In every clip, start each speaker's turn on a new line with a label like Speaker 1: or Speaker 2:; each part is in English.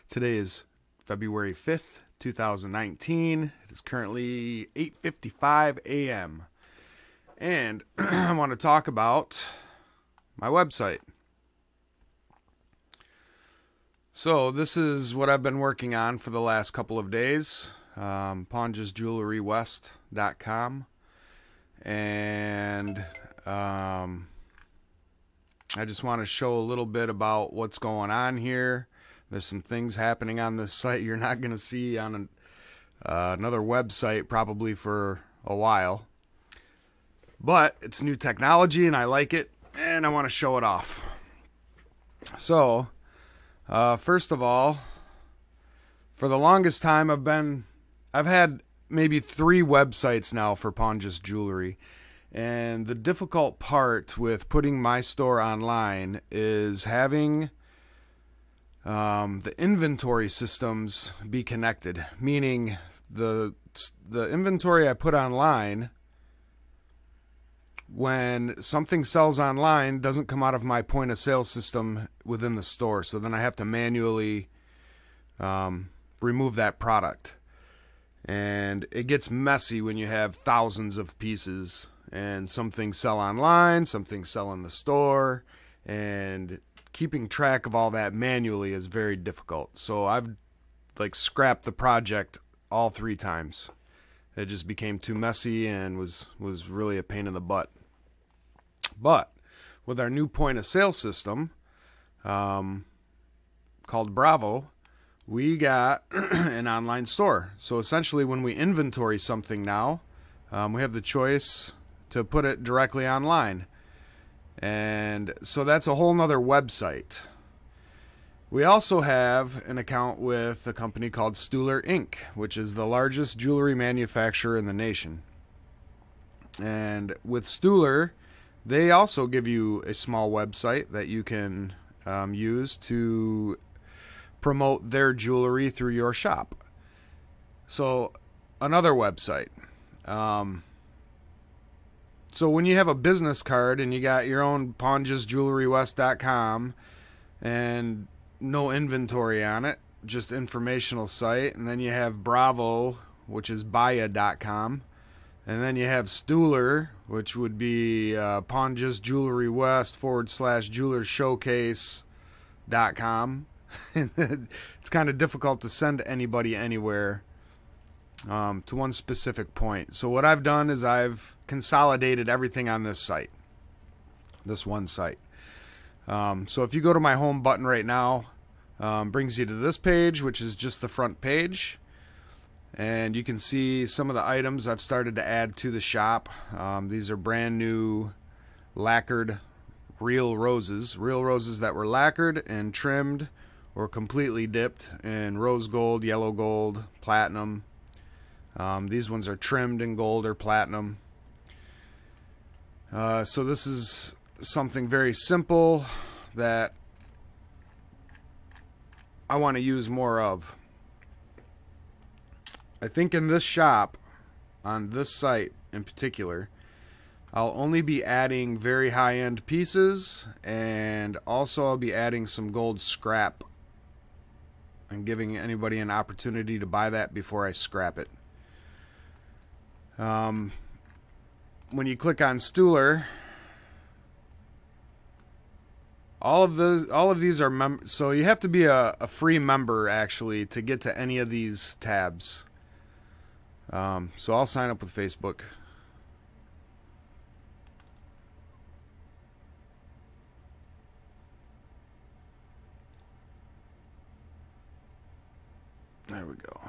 Speaker 1: Today is February 5th, 2019. It is currently 8:55 a.m. And I want to talk about my website. So this is what I've been working on for the last couple of days. PongesJewelryWest.com. And I just want to show a little bit about what's going on here. There's some things happening on this site you're not going to see on another website probably for a while. But it's new technology and I like it, and I want to show it off. So, first of all, for the longest time I've had maybe 3 websites now for Ponges Jewelry. And the difficult part with putting my store online is having the inventory systems be connected, meaning the inventory I put online, when something sells online, doesn't come out of my point of sale system within the store. So then I have to manually remove that product. And it gets messy when you have thousands of pieces, and some things sell online, some things sell in the store, and keeping track of all that manually is very difficult. So I've scrapped the project all 3 times. It just became too messy and was really a pain in the butt. But with our new point of sale system called Bravo, we got an online store. So essentially when we inventory something now, we have the choice to put it directly online. And so that's a whole nother website. We also have an account with a company called Stuhler Inc., which is the largest jewelry manufacturer in the nation. And with Stuhler, they also give you a small website that you can use to promote their jewelry through your shop. So another website. So when you have a business card and you got your own PongesJewelryWest.com and no inventory on it, just informational site, and then you have Bravo, which is Baya.com, and then you have Stuhler, which would be PongesJewelryWest/JewelerShowcase.com. It's kind of difficult to send anybody anywhere to one specific point. So what I've done is I've consolidated everything on this site, this one site. So if you go to my home button right now, brings you to this page, which is just the front page, and you can see some of the items I've started to add to the shop. These are brand new lacquered real roses that were lacquered and trimmed or completely dipped in rose gold, yellow gold, platinum. These ones are trimmed in gold or platinum. So this is something very simple that I want to use more of. I think in this shop, on this site in particular, I'll only be adding very high-end pieces, and also I'll be adding some gold scrap and giving anybody an opportunity to buy that before I scrap it. When you click on Stuhler, all of these are so you have to be a free member actually to get to any of these tabs. So I'll sign up with Facebook. There we go.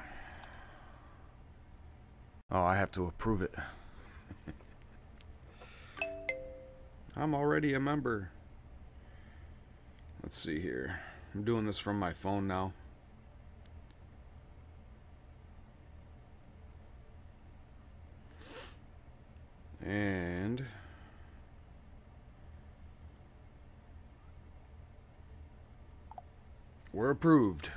Speaker 1: Oh, I have to approve it. I'm already a member. Let's see here. I'm doing this from my phone now. And we're approved.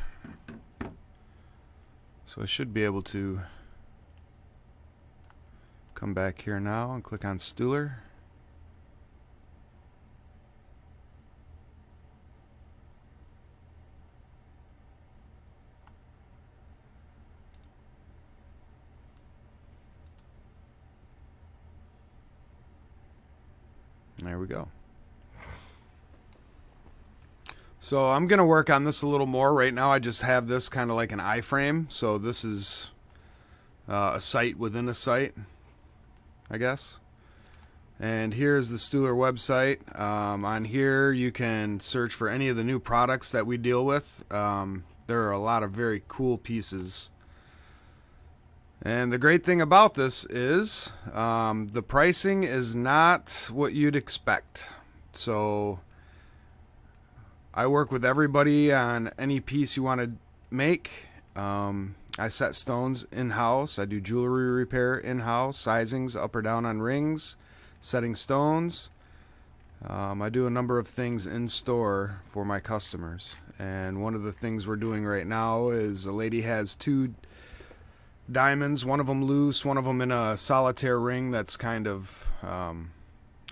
Speaker 1: So I should be able to come back here now and click on Stuhler. There we go. So I'm going to work on this a little more. Right now I just have this kind of like an iframe. So this is a site within a site, I guess. And here's the Stuhler website. On here you can search for any of the new products that we deal with. There are a lot of very cool pieces. And the great thing about this is the pricing is not what you'd expect. So I work with everybody on any piece you want to make. I set stones in-house. I do jewelry repair in-house, sizings up or down on rings, setting stones. I do a number of things in store for my customers. And one of the things we're doing right now is a lady has 2 diamonds, one of them loose, one of them in a solitaire ring that's kind of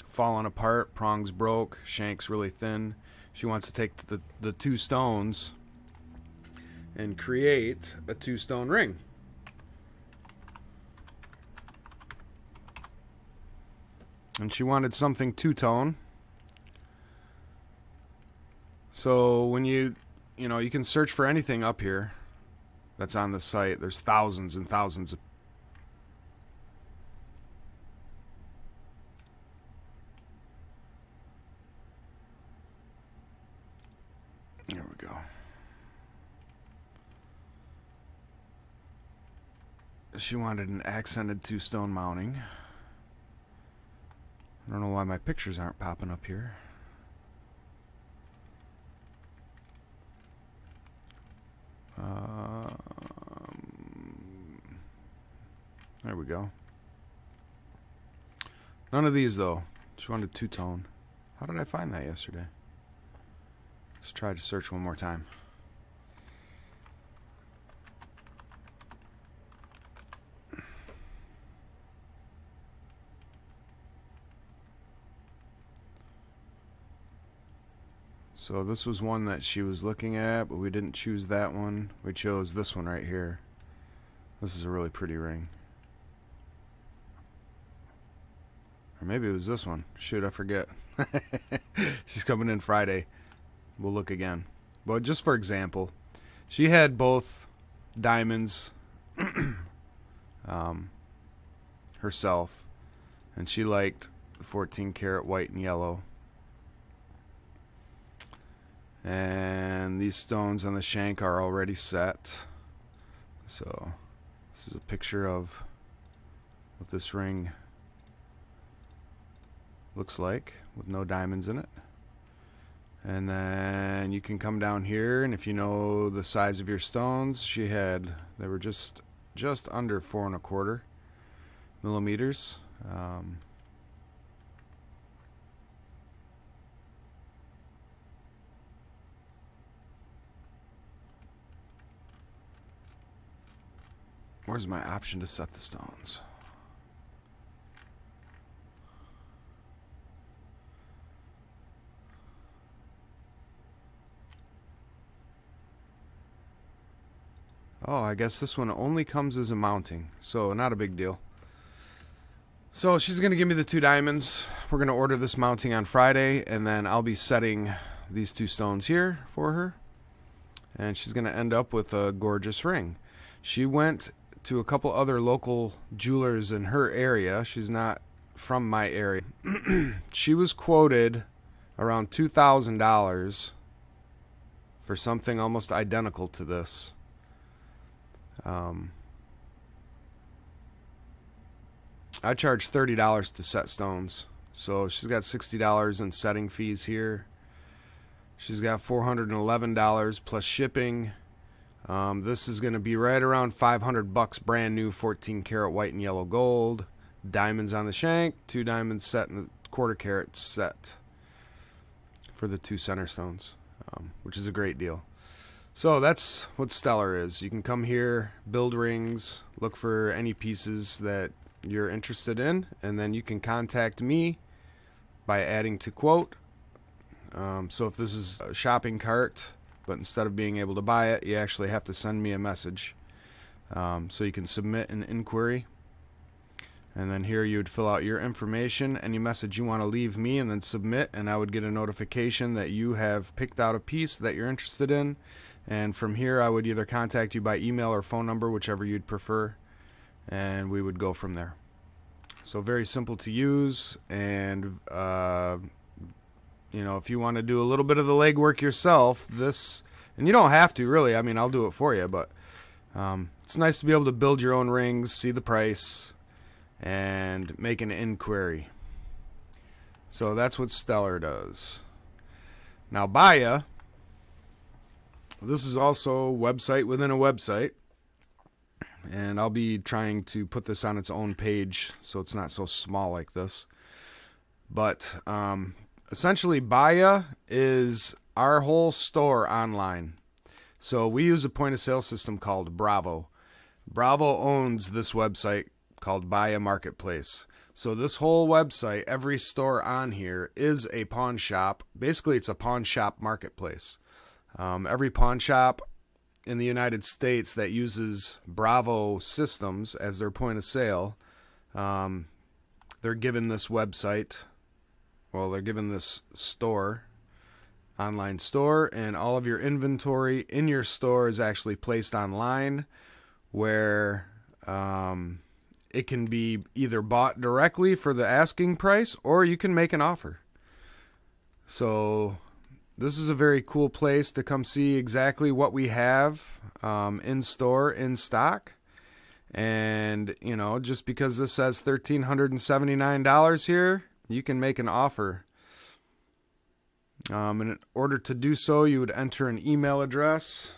Speaker 1: fallen apart, prongs broke, shank's really thin. She wants to take the 2 stones and create a 2-stone ring. And she wanted something 2-tone. So when you can search for anything up here that's on the site. There's thousands and thousands of. There we go. She wanted an accented 2-stone mounting. I don't know why my pictures aren't popping up here. There we go. None of these though. She wanted 2-tone. How did I find that yesterday? Let's try to search one more time. So this was one that she was looking at, but we didn't choose that one. We chose this one right here. This is a really pretty ring. Or maybe it was this one. Shoot, I forget. She's coming in Friday. We'll look again. But just for example, she had both diamonds herself, and she liked the 14 karat white and yellow. And these stones on the shank are already set. So this is a picture of what this ring looks like with no diamonds in it. And then you can come down here, and if you know the size of your stones, they were just under 4 1/4 millimeters. Where's my option to set the stones? Oh, I guess this one only comes as a mounting, so not a big deal. So she's going to give me the 2 diamonds. We're going to order this mounting on Friday, and then I'll be setting these 2 stones here for her. And she's going to end up with a gorgeous ring. She went to a couple other local jewelers in her area. She's not from my area. She was quoted around $2,000 for something almost identical to this. I charge $30 to set stones, so she's got $60 in setting fees here. She's got $411 plus shipping. This is going to be right around $500 brand new 14 karat white and yellow gold, diamonds on the shank, 2 diamonds set in the 1/4 carat set for the 2 center stones, which is a great deal. So that's what Stellar is. You can come here, build rings, look for any pieces that you're interested in, and then you can contact me by adding to quote. So if this is a shopping cart, but instead of being able to buy it, you actually have to send me a message. So you can submit an inquiry. And then here you would fill out your information, any message you want to leave me, and then submit, and I would get a notification that you have picked out a piece that you're interested in. And from here I would either contact you by email or phone number, whichever you'd prefer, and we would go from there. So very simple to use, and you know, if you want to do a little bit of the legwork yourself, and you don't have to really, I mean, I'll do it for you, but it's nice to be able to build your own rings, see the price, and make an inquiry. So that's what Stellar does. Now Baya, this is also a website within a website, and I'll be trying to put this on its own page so it's not so small like this. But essentially Baya is our whole store online. So we use a point of sale system called Bravo. Bravo owns this website called Baya Marketplace. So this whole website, every store on here is a pawn shop. Basically, it's a pawn shop marketplace. Every pawn shop in the United States that uses Bravo systems as their point of sale, they're given this website. Well, they're given this store, online store, and all of your inventory in your store is actually placed online, where it can be either bought directly for the asking price, or you can make an offer. So this is a very cool place to come see exactly what we have in store, in stock. And, you know, just because this says $1,379 here, you can make an offer. In order to do so, you would enter an email address.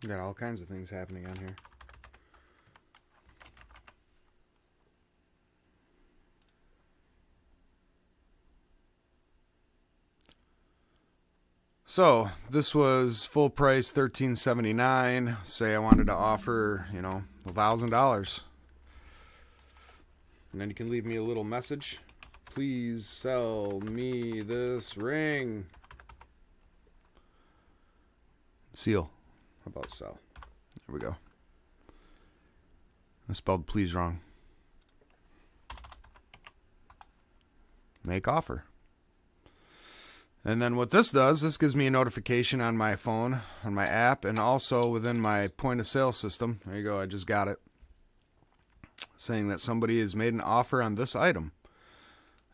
Speaker 1: Got all kinds of things happening on here. So this was full price $1,379. Say I wanted to offer, you know, $1,000, and then you can leave me a little message. Please sell me this ring. Seal. How about sell? There we go. I spelled please wrong. Make offer. And then what this does, this gives me a notification on my phone, on my app, and also within my point of sale system. There you go, I just got it. Saying that somebody has made an offer on this item.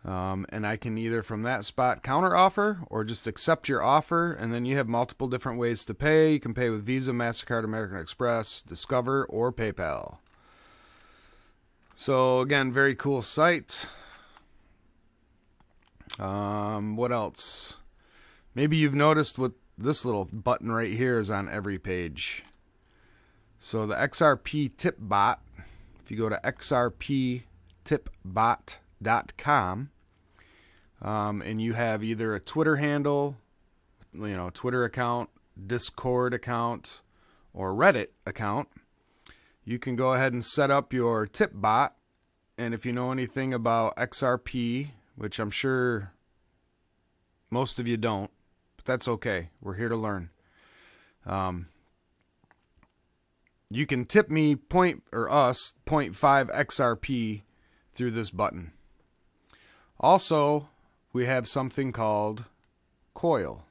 Speaker 1: And I can either from that spot counter offer or just accept your offer, and then you have multiple different ways to pay. You can pay with Visa, MasterCard, American Express, Discover, or PayPal. So again, very cool site. What else? Maybe you've noticed what this little button right here is on every page. So the XRP tip bot, if you go to xrptipbot.com, and you have either a Twitter handle, you know, Twitter account, Discord account, or Reddit account, you can go ahead and set up your tip bot. And if you know anything about XRP, which I'm sure most of you don't, but that's okay. We're here to learn. You can tip me us 0.5 XRP through this button. Also, we have something called Coil.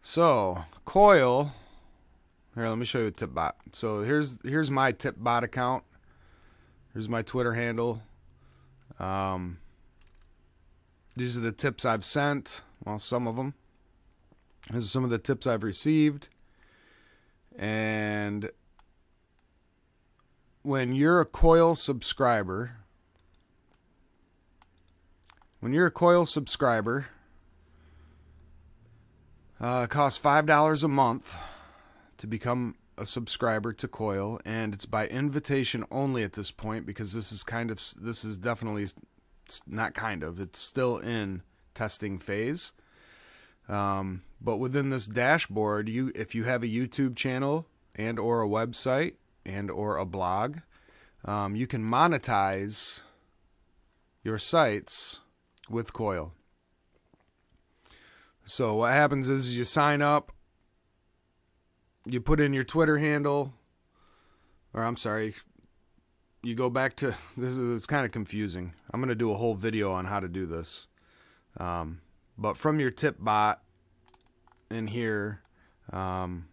Speaker 1: So, Coil, here, let me show you a tip bot. So here's my tip bot account. Here's my Twitter handle. These are the tips I've sent. Well, some of them. These are some of the tips I've received. And when you're a Coil subscriber, it costs $5 a month to become a subscriber to Coil, and it's by invitation only at this point, because it's still in testing phase. But within this dashboard, if you have a YouTube channel and or a website and or a blog, you can monetize your sites with Coil. So what happens is you sign up, you put in your Twitter handle, or I'm sorry, you go back to, it's kind of confusing. I'm going to do a whole video on how to do this. But from your tip bot in here, where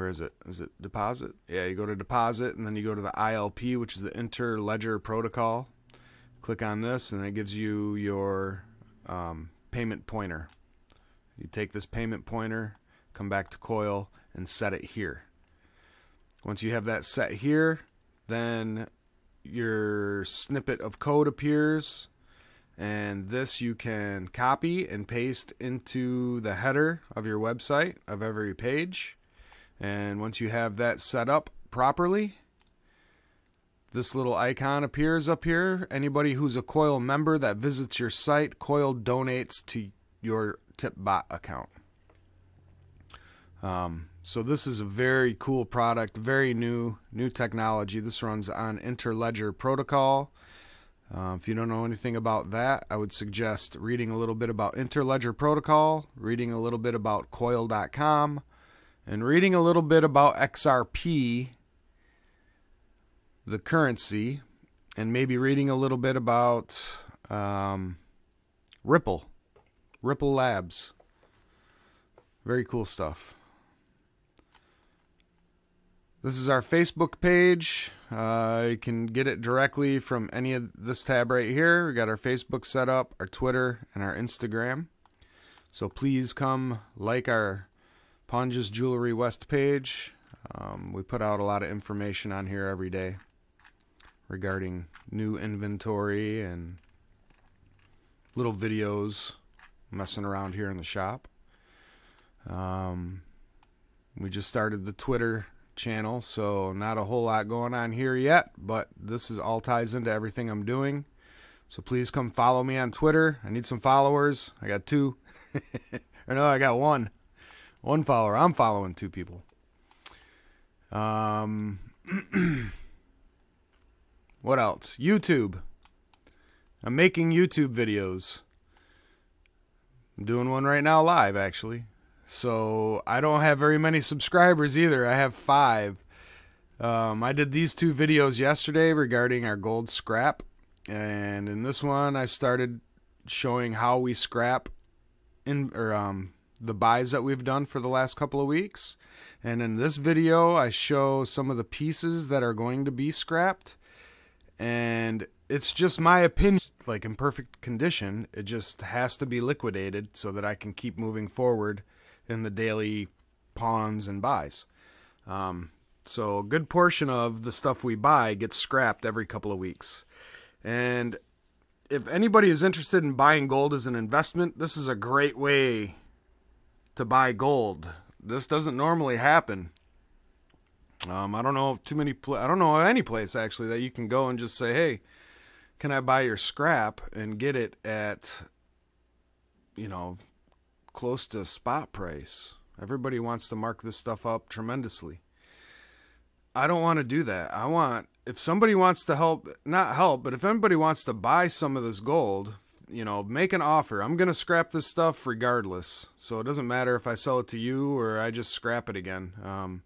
Speaker 1: is it? Is it deposit? Yeah, you go to deposit, and then you go to the ILP, which is the Interledger Protocol. Click on this, and it gives you your payment pointer. You take this payment pointer, come back to Coil, and set it here. Once you have that set here, then your snippet of code appears, and this you can copy and paste into the header of your website of every page. And once you have that set up properly, this little icon appears up here. Anybody who's a Coil member that visits your site, Coil donates to your TipBot account. So this is a very cool product, very new technology. This runs on Interledger Protocol. If you don't know anything about that, I would suggest reading a little bit about Interledger Protocol, reading a little bit about Coil.com, and reading a little bit about XRP, the currency, and maybe reading a little bit about Ripple Labs. Very cool stuff. This is our Facebook page. You can get it directly from any of this tab right here. We got our Facebook set up, our Twitter, and our Instagram. So please come like our Ponge's Jewelry West page. We put out a lot of information on here every day regarding new inventory and little videos messing around here in the shop. We just started the Twitter channel, so not a whole lot going on here yet, but this is all ties into everything I'm doing. So please come follow me on Twitter. I need some followers. I got 2. Or no, I got 1 follower. I'm following 2 people. What else? YouTube. I'm making YouTube videos. I'm doing one right now live, actually. So I don't have very many subscribers either. I have 5. I did these 2 videos yesterday regarding our gold scrap, and in this one I started showing how we scrap the buys that we've done for the last couple of weeks. And in this video I show some of the pieces that are going to be scrapped, and it's just my opinion. Like, in perfect condition, it just has to be liquidated so that I can keep moving forward in the daily pawns and buys. So a good portion of the stuff we buy gets scrapped every couple of weeks. And if anybody is interested in buying gold as an investment, this is a great way to buy gold. This doesn't normally happen. I don't know I don't know any place actually that you can go and just say, hey, can I buy your scrap and get it at, you know, close to spot price. Everybody wants to mark this stuff up tremendously. I don't want to do that. I want, if somebody wants to help, not help, but if anybody wants to buy some of this gold, you know, make an offer. I'm going to scrap this stuff regardless. So it doesn't matter if I sell it to you or I just scrap it again.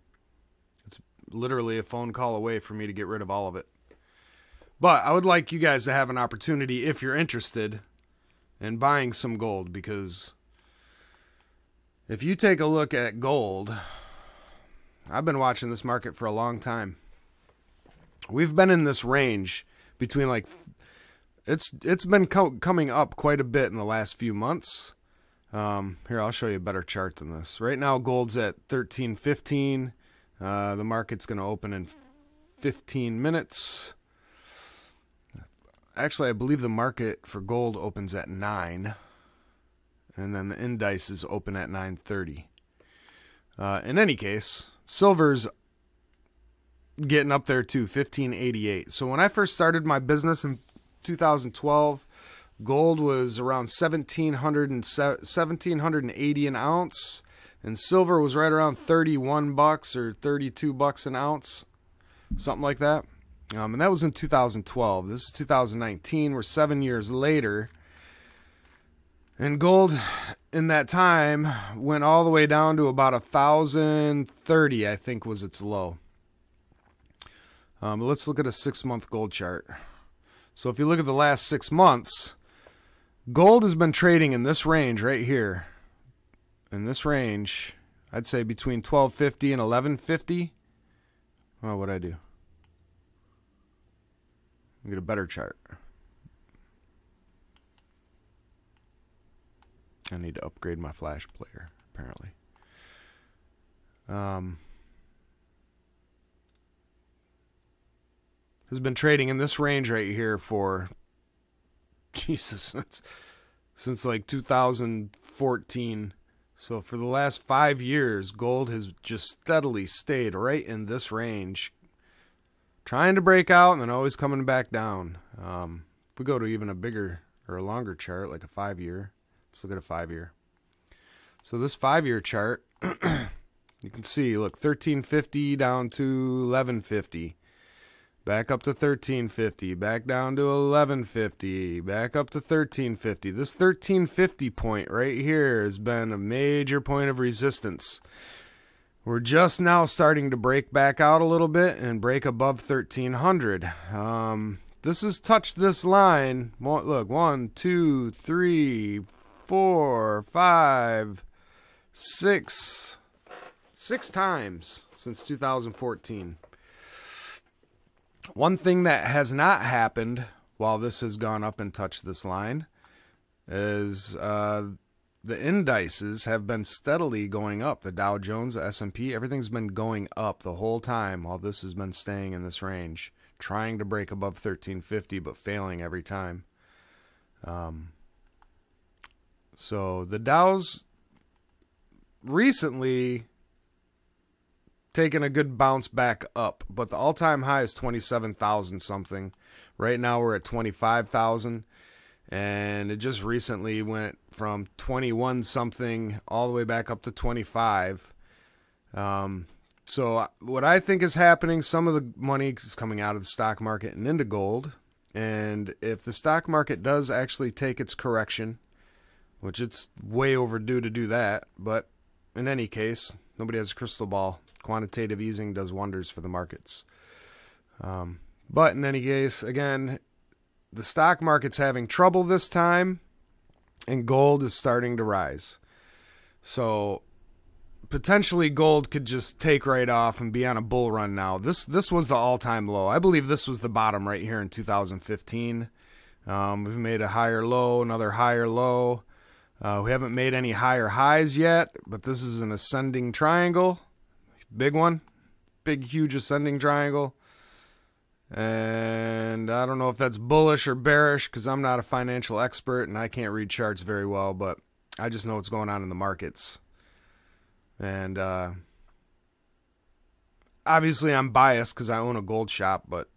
Speaker 1: It's literally a phone call away for me to get rid of all of it. But I would like you guys to have an opportunity, if you're interested in buying some gold, because if you take a look at gold, I've been watching this market for a long time. We've been in this range between, like, it's been coming up quite a bit in the last few months. Here, I'll show you a better chart than this. Right now, gold's at 13.15. The market's going to open in 15 minutes. Actually, I believe the market for gold opens at 9. And then the indices open at 9:30. In any case, silver's getting up there too, 1588. So when I first started my business in 2012, Gold was around 1780 an ounce, and silver was right around 31 bucks or 32 bucks an ounce, something like that. And that was in 2012. This is 2019. We're 7 years later. And gold in that time went all the way down to about 1,030, I think was its low. But let's look at a 6-month gold chart. So if you look at the last 6 months, gold has been trading in this range right here. In this range, I'd say between 1250 and 1150. Oh, what'd I do? Get a better chart. I need to upgrade my flash player, apparently. Has been trading in this range right here for, Jesus, since like 2014. So for the last 5 years, gold has just steadily stayed right in this range, trying to break out and then always coming back down. If we go to even a bigger or a longer chart, like a 5-year, let's look at a 5-year. So this 5-year chart, you can see, look, 1350 down to 1150, back up to 1350, back down to 1150, back up to 1350. This 1350 point right here has been a major point of resistance. We're just now starting to break back out a little bit and break above 1300. This has touched this line. Look, 1, 2, 3, 4, 5, 6 times since 2014. One thing that has not happened while this has gone up and touched this line is the indices have been steadily going up. The Dow Jones, the S&P, everything's been going up the whole time while this has been staying in this range, trying to break above 1350 but failing every time. So the Dow's recently taken a good bounce back up, but the all-time high is 27,000 something. Right now we're at 25,000. And it just recently went from 21 something all the way back up to 25. So what I think is happening, some of the money is coming out of the stock market and into gold. And if the stock market does actually take its correction, which it's way overdue to do that, but in any case, nobody has a crystal ball. Quantitative easing does wonders for the markets. But in any case, again, the stock market's having trouble this time, and gold is starting to rise. So potentially gold could just take right off and be on a bull run now. This was the all-time low. I believe this was the bottom right here in 2015. We've made a higher low, another higher low. We haven't made any higher highs yet, but this is an ascending triangle. Big one. Big, huge ascending triangle. And I don't know if that's bullish or bearish because I'm not a financial expert and I can't read charts very well, but I just know what's going on in the markets. And obviously I'm biased because I own a gold shop, but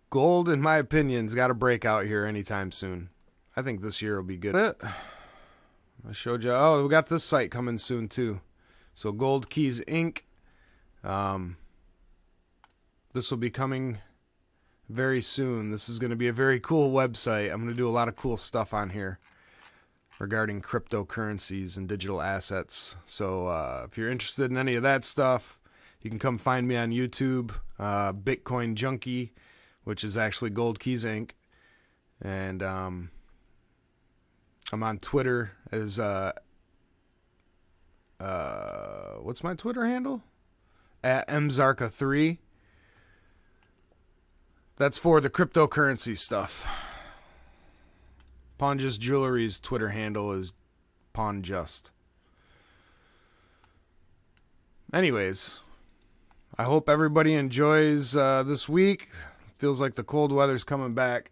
Speaker 1: gold, in my opinion, has got to break out here anytime soon. I think this year will be good. I showed you, oh, we got this site coming soon too. So Gold Keys Inc. This will be coming very soon. This is going to be a very cool website. I'm going to do a lot of cool stuff on here regarding cryptocurrencies and digital assets. So if you're interested in any of that stuff, you can come find me on YouTube, Bitcoin Junkie, which is actually Gold Keys Inc. And I'm on Twitter as what's my Twitter handle? At mzarka3. That's for the cryptocurrency stuff. Pawnjust Jewelry's Twitter handle is Pawnjust. Anyways, I hope everybody enjoys this week. Feels like the cold weather's coming back.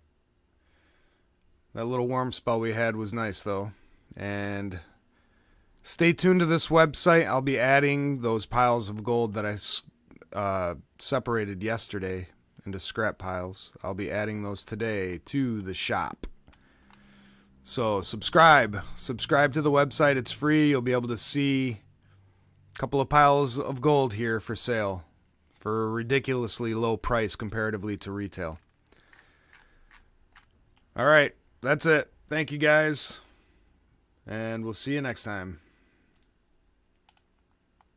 Speaker 1: That little warm spell we had was nice, though. And stay tuned to this website. I'll be adding those piles of gold that I separated yesterday into scrap piles. I'll be adding those today to the shop. So subscribe to the website. It's free. You'll be able to see a couple of piles of gold here for sale for a ridiculously low price comparatively to retail. All right, that's it. Thank you guys, and we'll see you next time.